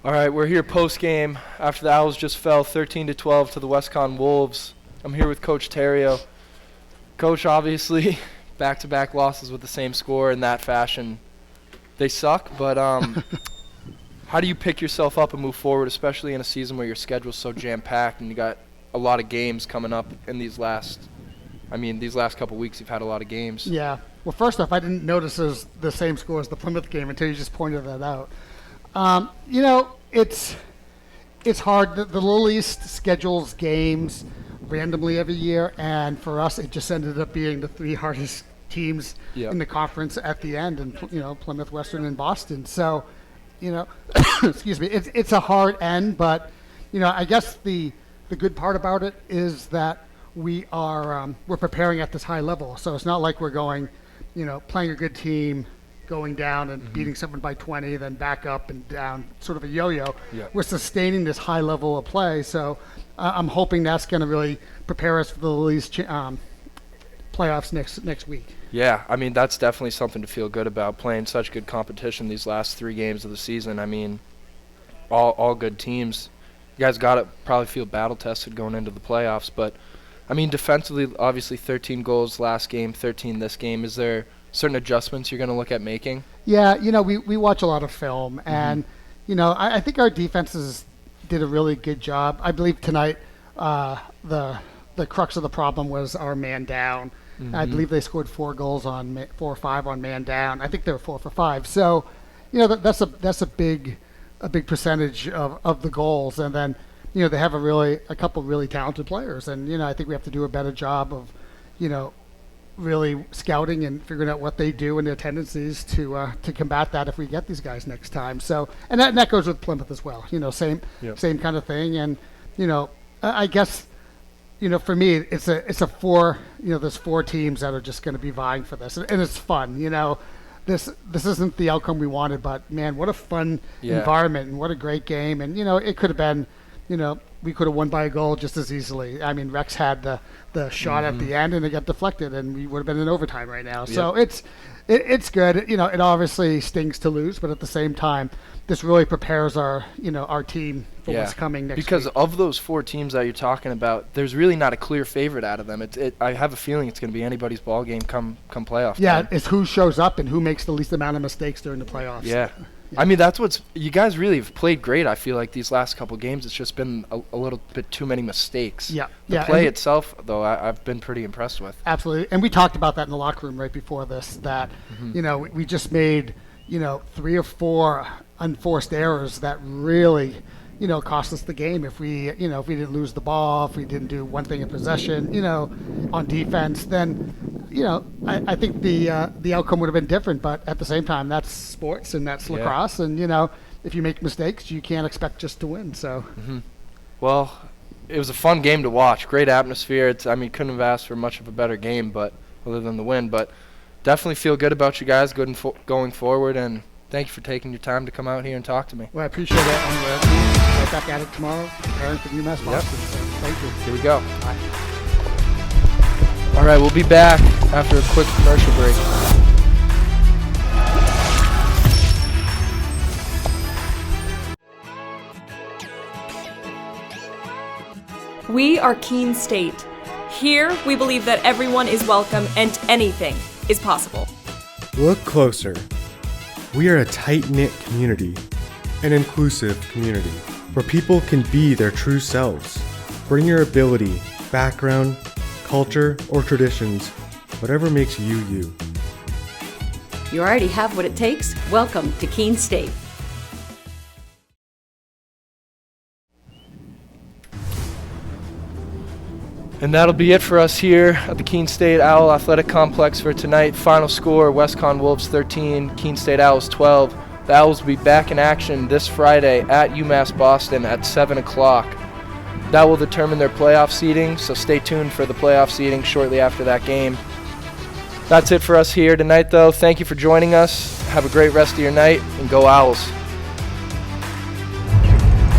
All right, we're here post-game after the Owls just fell 13-12 to the Westcon Wolves. I'm here with Coach Theriault. Coach, obviously, back-to-back losses with the same score in that fashion. They suck, but how do you pick yourself up and move forward, especially in a season where your schedule's so jam-packed and you got a lot of games coming up in these last couple weeks you've had a lot of games. Yeah. Well, first off, I didn't notice it was the same score as the Plymouth game until you just pointed that out. It's hard. The Little East schedules games randomly every year, and for us, it just ended up being the three hardest teams in the conference at the end, and Plymouth, Western, and Boston. So, excuse me, it's a hard end, but I guess the good part about it is that we're preparing at this high level. So it's not like we're going, playing a good team, going down and beating someone by 20, then back up and down, sort of a yo-yo. Yeah. We're sustaining this high level of play, so I'm hoping that's going to really prepare us for the least playoffs next week. Yeah, I mean, that's definitely something to feel good about, playing such good competition these last 3 games of the season. I mean, all good teams. You guys got to probably feel battle-tested going into the playoffs, but, I mean, defensively, obviously 13 goals last game, 13 this game. Is there certain adjustments you're going to look at making? Yeah, we watch a lot of film, and I think our defenses did a really good job. I believe tonight the crux of the problem was our man down. I believe they scored 4 goals on 4 or 5 on man down. I think they were 4 for 5. So, that's a big percentage of the goals, and then they have a couple really talented players, and I think we have to do a better job of really scouting and figuring out what they do and their tendencies to combat that if we get these guys next time. So, and that goes with Plymouth as well. Same kind of thing. And I guess for me it's a 4. There's 4 teams that are just going to be vying for this, and it's fun. This isn't the outcome we wanted, but man, what a fun environment and what a great game. And it could have been, we could have won by a goal just as easily. I mean, Rex had the shot at the end and it got deflected, and we would have been in overtime right now. So it's good. It obviously stings to lose, but at the same time, this really prepares our team for what's coming next week. Because of those 4 teams that you're talking about, there's really not a clear favorite out of them. I have a feeling it's going to be anybody's ball game come playoff time. It's who shows up and who makes the least amount of mistakes during the playoffs. Yeah. I mean, you guys really have played great. I feel like these last couple games, it's just been a little bit too many mistakes. The play itself, though, I've been pretty impressed with. Absolutely. And we talked about that in the locker room right before this, that, we just made, 3 or 4 unforced errors that really, cost us the game. If we didn't lose the ball, if we didn't do one thing in possession, on defense, then, I think the outcome would have been different. But at the same time, that's sports and that's lacrosse. And, if you make mistakes, you can't expect just to win. So, Well, it was a fun game to watch. Great atmosphere. Couldn't have asked for much of a better game, but other than the win. But definitely feel good about you guys going forward. And thank you for taking your time to come out here and talk to me. Well, I appreciate it. I'm right back at it tomorrow, preparing for UMass Boston. So thank you. Here we go. Bye. All right, we'll be back after a quick commercial break. We are Keene State. Here, we believe that everyone is welcome and anything is possible. Look closer. We are a tight-knit community, an inclusive community, where people can be their true selves. Bring your ability, background, culture, or traditions, whatever makes you you. You already have what it takes. Welcome to Keene State. And that'll be it for us here at the Keene State Owl Athletic Complex for tonight. Final score, Westcon Wolves 13, Keene State Owls 12. The Owls will be back in action this Friday at UMass Boston at 7 o'clock. That will determine their playoff seeding, so stay tuned for the playoff seeding shortly after that game. That's it for us here tonight, though. Thank you for joining us. Have a great rest of your night, and go Owls.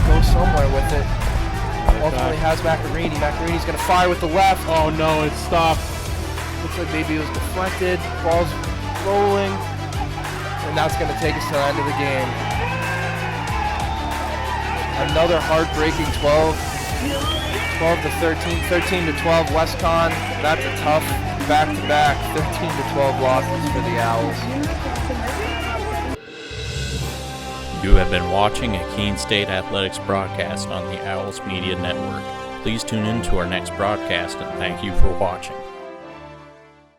Go somewhere with it. Ultimately has Macarini. Macarini's going to fire with the left. Oh no, it stopped. Looks like maybe it was deflected. Ball's rolling. And that's going to take us to the end of the game. another heartbreaking 12 to 13, 13 to 12 WestCon. That's a tough back-to-back 13 to 12 losses for the Owls. You have been watching a Keene State Athletics broadcast on the Owls Media Network. Please tune in to our next broadcast and thank you for watching.